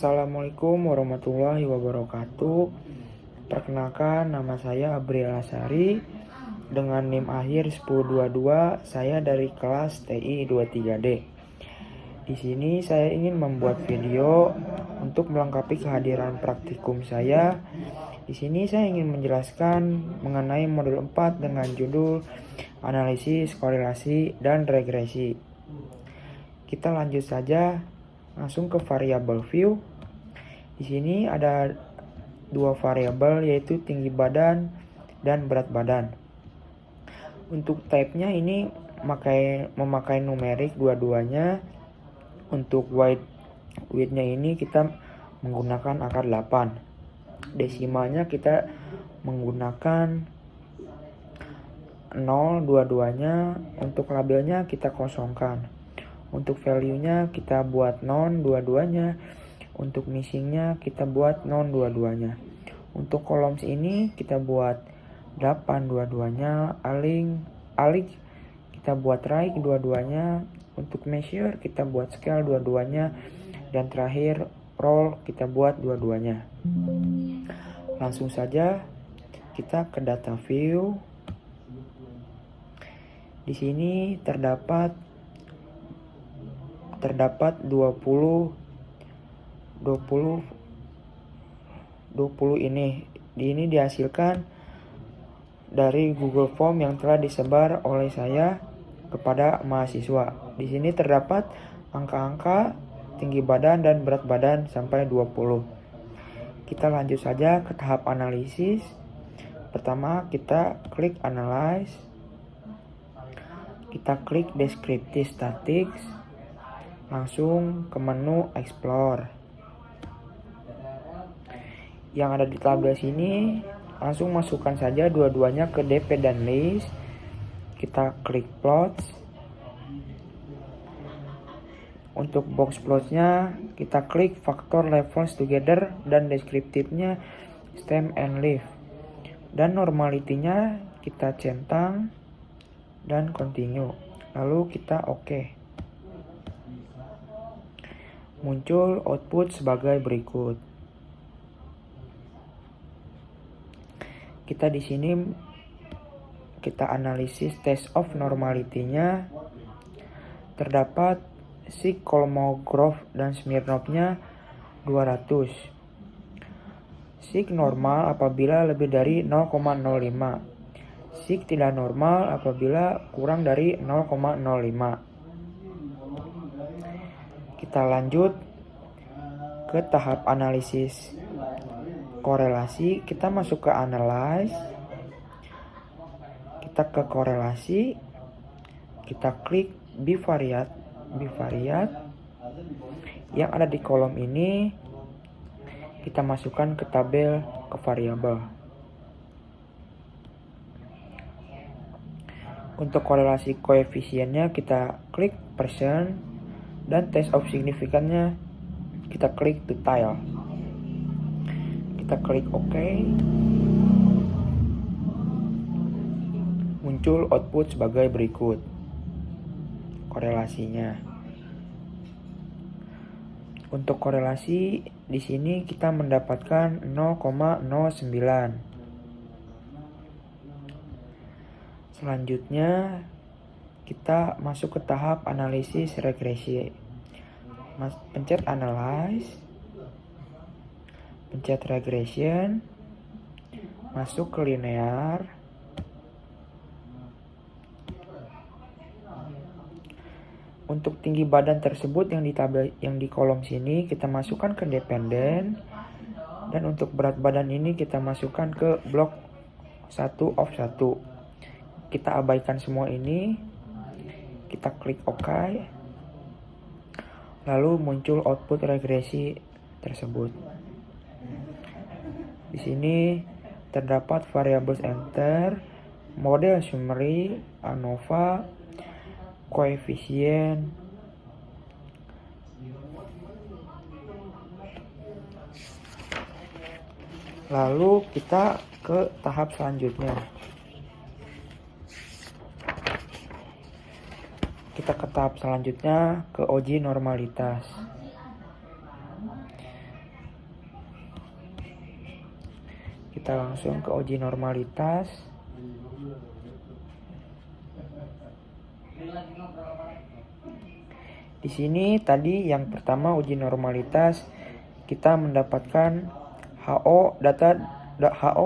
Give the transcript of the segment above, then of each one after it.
Assalamualaikum warahmatullahi wabarakatuh. Perkenalkan, nama saya Abriel Asari dengan NIM akhir 1022. Saya dari kelas TI 23D. Di sini saya ingin membuat video untuk melengkapi kehadiran praktikum saya. Di sini saya ingin menjelaskan mengenai modul 4 dengan judul analisis, korelasi, dan regresi. Kita lanjut saja langsung ke variabel view. Di sini ada dua variabel, yaitu tinggi badan dan berat badan. Untuk type-nya ini memakai numerik dua-duanya. Untuk width-nya ini kita menggunakan akar 8. Desimalnya kita menggunakan 0 dua-duanya. Untuk labelnya kita kosongkan. Untuk value-nya kita buat non dua-duanya. Untuk missing-nya kita buat non dua-duanya. Untuk columns ini kita buat 8 dua-duanya. Alik kita buat right dua-duanya. Untuk measure kita buat scale dua-duanya. Dan terakhir roll kita buat dua-duanya. Langsung saja kita ke data view. Di sini terdapat 20 ini. Ini dihasilkan dari Google Form yang telah disebar oleh saya kepada mahasiswa. Di sini terdapat angka-angka tinggi badan dan berat badan sampai 20. Kita lanjut saja ke tahap analisis. Pertama kita klik analyze. Kita klik descriptive statistics. Langsung ke menu explore. Yang ada di tabel sini langsung masukkan saja dua-duanya ke DP dan list. Kita klik plots. Untuk box plotsnya kita klik factor levels together dan deskriptifnya stem and leaf. Dan normality-nya kita centang dan continue. Lalu kita OK. Muncul output sebagai berikut. Kita di sini kita analisis test of normality-nya. Terdapat sig Kolmogorov dan Smirnov-nya 200. Sig normal apabila lebih dari 0,05. Sig tidak normal apabila kurang dari 0,05. Kita lanjut ke tahap analisis korelasi. Kita masuk ke analyze. Kita ke korelasi. Kita klik bivariate. Yang ada di kolom ini kita masukkan ke tabel ke variabel. Untuk korelasi koefisiennya kita klik percent. Dan test of significance-nya kita klik to tile. Kita klik OK. Muncul output sebagai berikut. Korelasinya. Untuk korelasi di sini kita mendapatkan 0,09. Selanjutnya kita masuk ke tahap analisis regresi. Pencet analyze, pencet regression, masuk ke linear. Untuk tinggi badan tersebut yang di kolom sini kita masukkan ke dependen. Dan untuk berat badan ini kita masukkan ke blok 1 of 1. Kita abaikan semua ini. Kita klik OK. Lalu muncul output regresi tersebut. Di sini terdapat variabel enter, model summary, ANOVA, koefisien, lalu kita ke tahap selanjutnya. Kita ke tahap selanjutnya, ke uji normalitas. Kita langsung ke uji normalitas. Di sini tadi yang pertama uji normalitas, kita mendapatkan HO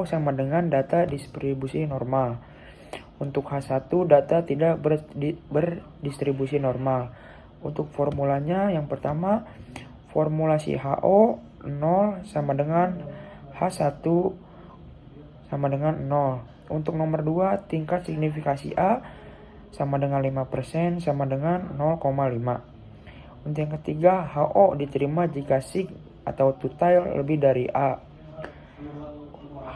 sama dengan data distribusi normal. Untuk H1 data tidak berdistribusi normal. Untuk formulanya yang pertama, formulasi HO 0 sama dengan H1 sama dengan 0. Untuk nomor 2, tingkat signifikasi A sama dengan 5% sama dengan 0,5. Untuk yang ketiga, HO diterima jika sig atau total lebih dari A.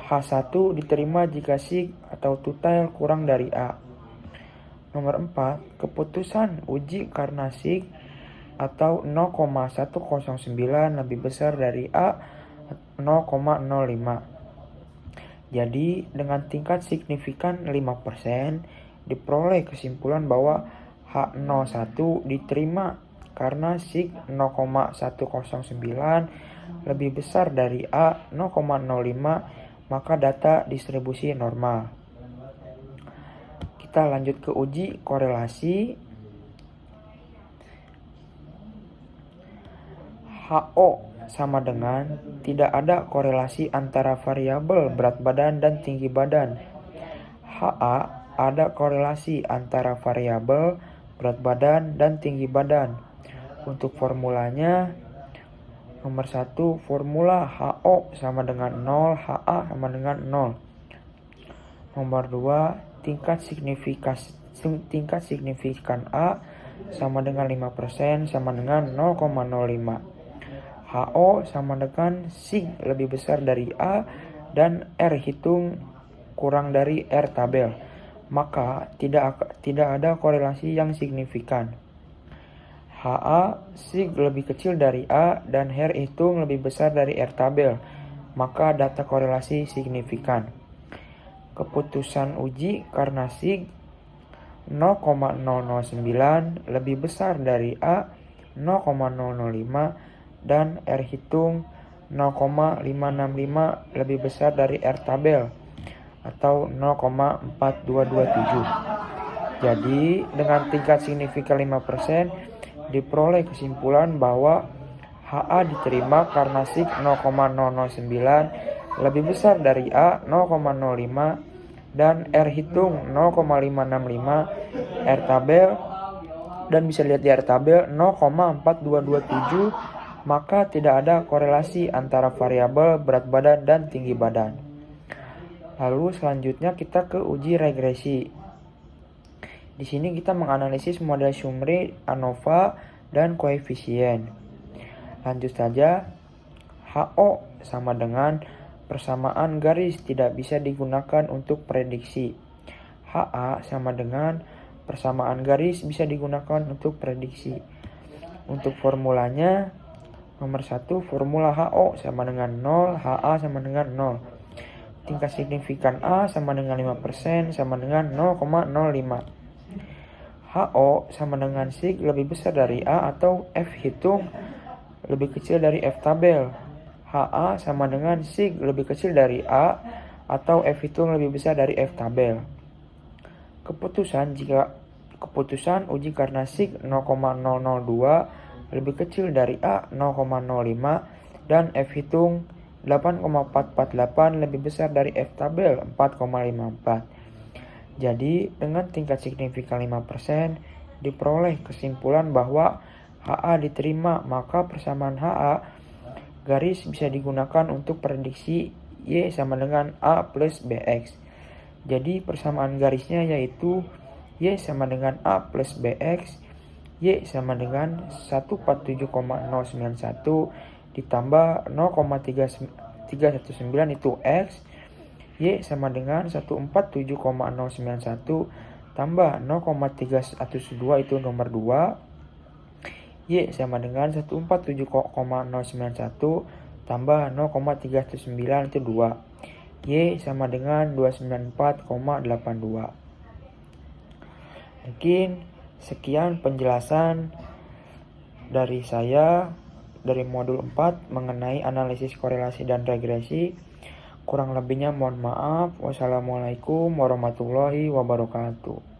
H1 diterima jika sig atau total kurang dari A. Nomor 4, keputusan uji karena sig atau 0,109 lebih besar dari A 0,05. Jadi dengan tingkat signifikan 5%, diperoleh kesimpulan bahwa H01 diterima karena sig 0,109 lebih besar dari A 0,05, maka data distribusi normal. Kita lanjut ke uji korelasi. HO sama dengan tidak ada korelasi antara variabel berat badan dan tinggi badan. HA ada korelasi antara variabel berat badan dan tinggi badan. Untuk formulanya, nomor 1, formula HO sama dengan 0, HA sama dengan 0. Nomor 2, tingkat signifikan A sama dengan 5% sama dengan 0,05. HO sama dengan sig lebih besar dari A dan R hitung kurang dari R tabel. Maka tidak ada korelasi yang signifikan. HA sig lebih kecil dari A dan R hitung lebih besar dari R tabel. Maka data korelasi signifikan. Keputusan uji karena sig 0,009 lebih besar dari A 0,005 dan R hitung 0,565 lebih besar dari R tabel atau 0,4227. Jadi dengan tingkat signifikan 5%, diperoleh kesimpulan bahwa HA diterima karena sig 0,009 lebih besar dari A 0,05 dan R hitung 0,565 R tabel, dan bisa lihat di R tabel 0,4227, maka tidak ada korelasi antara variabel berat badan dan tinggi badan. Lalu selanjutnya kita ke uji regresi. Di sini kita menganalisis model summary ANOVA dan koefisien. Lanjut saja. HO sama dengan persamaan garis tidak bisa digunakan untuk prediksi. HA sama dengan persamaan garis bisa digunakan untuk prediksi. Untuk formulanya, nomor 1, formula HO sama dengan 0, HA sama dengan 0. Tingkat signifikan A sama dengan 5% sama dengan 0,05. HO sama dengan sig lebih besar dari A atau F hitung lebih kecil dari F tabel. HA sama dengan sig lebih kecil dari A atau F hitung lebih besar dari F tabel. Keputusan uji karena sig 0,002 lebih kecil dari A 0,05 dan F hitung 8,448 lebih besar dari F tabel 4,54. Jadi dengan tingkat signifikan 5%, diperoleh kesimpulan bahwa HA diterima, maka persamaan HA garis bisa digunakan untuk prediksi Y sama dengan A plus BX. Jadi persamaan garisnya yaitu Y sama dengan A plus BX, Y sama dengan 147,091 ditambah 0,319 itu X. Y sama dengan 147,091 tambah 0,312 itu nomor 2. Y sama dengan 147,091 tambah 0,319 itu 2. Y sama dengan 294,82. Mungkin sekian penjelasan dari saya dari modul 4 mengenai analisis korelasi dan regresi. Kurang lebihnya mohon maaf. Wassalamualaikum warahmatullahi wabarakatuh.